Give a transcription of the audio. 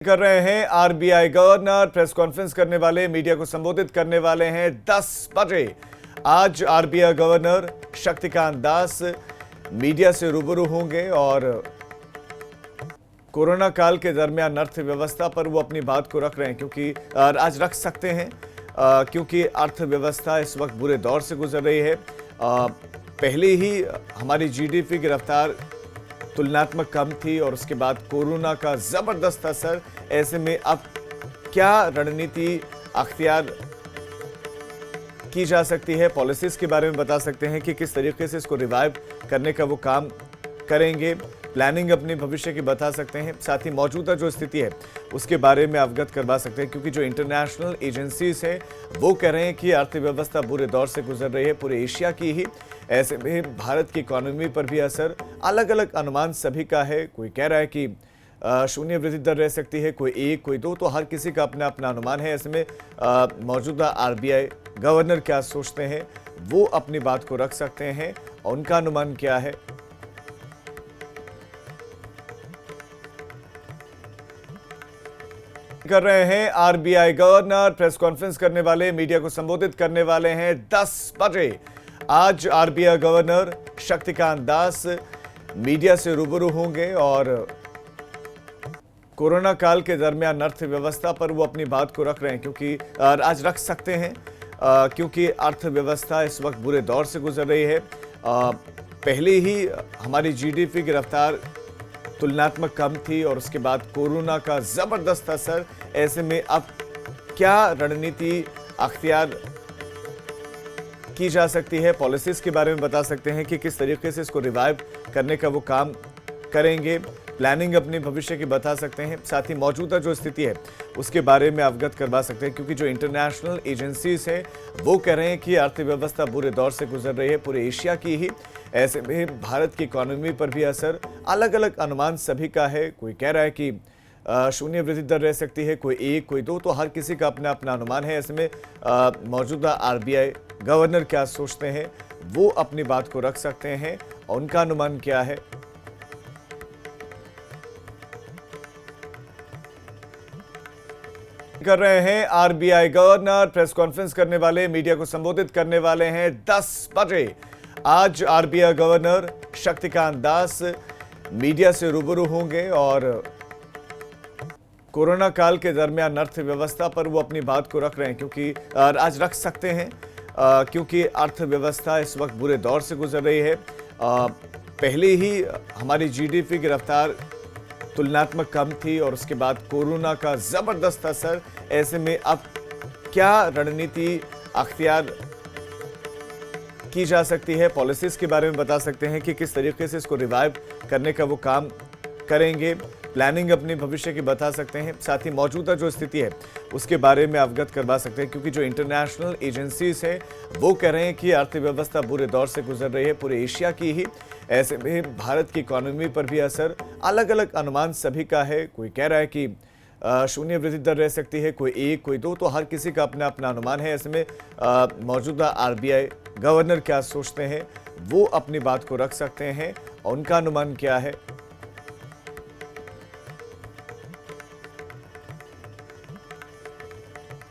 कर रहे हैं। आरबीआई गवर्नर प्रेस कॉन्फ्रेंस करने वाले, मीडिया को संबोधित करने वाले हैं 10 बजे। आज RBI governor Shaktikanta Das media से रूबरू होंगे और कोरोना काल के दरमियान अर्थव्यवस्था पर वो अपनी बात को रख रहे हैं, क्योंकि आज रख सकते हैं क्योंकि अर्थव्यवस्था इस वक्त बुरे दौर से गुजर रही है। पहले ही हमारी जीडीपी की रफ्तार तुलनात्मक कम थी और उसके बाद कोरोना का जबरदस्त असर। ऐसे में अब क्या रणनीति अख्तियार की जा सकती है, पॉलिसीज के बारे में बता सकते हैं कि किस तरीके से इसको रिवाइव करने का वो काम करेंगे। प्लानिंग अपने भविष्य की बता सकते हैं, साथ ही मौजूदा जो स्थिति है उसके बारे में अवगत करवा सकते हैं, क्योंकि जो इंटरनेशनल एजेंसीज हैं वो कह रहे हैं कि अर्थव्यवस्था बुरे दौर से गुजर रही है, पूरे एशिया की ही। ऐसे में भारत की इकोनॉमी पर भी असर, अलग अलग अनुमान सभी का है। कोई कह रहा है कि शून्य वृद्धि दर रह सकती है, कोई 1 कोई 2, तो हर किसी का अपना अपना अनुमान है। ऐसे में मौजूदा आरबीआई गवर्नर क्या सोचते हैं वो अपनी बात को रख सकते हैं और उनका अनुमान क्या है। कर रहे हैं आरबीआई गवर्नर प्रेस कॉन्फ्रेंस करने वाले, मीडिया को संबोधित करने वाले हैं 10 बजे। आज RBI governor Shaktikanta Das media से रूबरू होंगे और कोरोना काल के दरमियान अर्थव्यवस्था पर वो अपनी बात को रख रहे हैं, क्योंकि आज रख सकते हैं क्योंकि अर्थव्यवस्था इस वक्त बुरे दौर से गुजर रही है। पहले ही हमारी जीडीपी की रफ्तार तुलनात्मक कम थी और उसके बाद कोरोना का जबरदस्त असर। ऐसे में अब क्या रणनीति अख्तियार की जा सकती है, पॉलिसीज के बारे में बता सकते हैं कि किस तरीके से इसको रिवाइव करने का वो काम करेंगे। प्लानिंग अपने भविष्य की बता सकते हैं, साथ ही मौजूदा जो स्थिति है उसके बारे में अवगत करवा सकते हैं, क्योंकि जो इंटरनेशनल एजेंसीज हैं वो कह रहे हैं कि अर्थव्यवस्था बुरे दौर से गुजर रही है, पूरे एशिया की ही। ऐसे में भारत की इकोनॉमी पर भी असर, अलग अलग अनुमान सभी का है। कोई कह रहा है कि शून्य वृद्धि दर रह सकती है, कोई 1 कोई 2, तो हर किसी का अपना अपना अनुमान है। ऐसे में मौजूदा आरबीआई गवर्नर क्या सोचते हैं वो अपनी बात को रख सकते हैं और उनका अनुमान क्या है। कर रहे हैं आरबीआई गवर्नर प्रेस कॉन्फ्रेंस करने वाले, मीडिया को संबोधित करने वाले हैं 10 बजे। आज RBI governor Shaktikanta Das media से रूबरू होंगे और कोरोना काल के दरमियान अर्थव्यवस्था पर वो अपनी बात को रख रहे हैं, क्योंकि आज रख सकते हैं क्योंकि अर्थव्यवस्था इस वक्त बुरे दौर से गुजर रही है। पहले ही हमारी जीडीपी की रफ्तार तुलनात्मक कम थी और उसके बाद कोरोना का जबरदस्त असर। ऐसे में अब क्या रणनीति अख्तियार की जा सकती है, पॉलिसीज के बारे में बता सकते हैं कि किस तरीके से इसको रिवाइव करने का वो काम करेंगे। प्लानिंग अपने भविष्य की बता सकते हैं, साथ ही मौजूदा जो स्थिति है उसके बारे में अवगत करवा सकते हैं, क्योंकि जो इंटरनेशनल एजेंसीज हैं वो कह रहे हैं कि अर्थव्यवस्था बुरे दौर से गुजर रही है, पूरे एशिया की ही। ऐसे में भारत की इकोनॉमी पर भी असर, अलग अलग अनुमान सभी का है। कोई कह रहा है कि शून्य वृद्धि दर रह सकती है, कोई 1 कोई 2, तो हर किसी का अपना अपना अनुमान है। ऐसे में मौजूदा आरबीआई गवर्नर क्या सोचते हैं वो अपनी बात को रख सकते हैं और उनका अनुमान क्या है।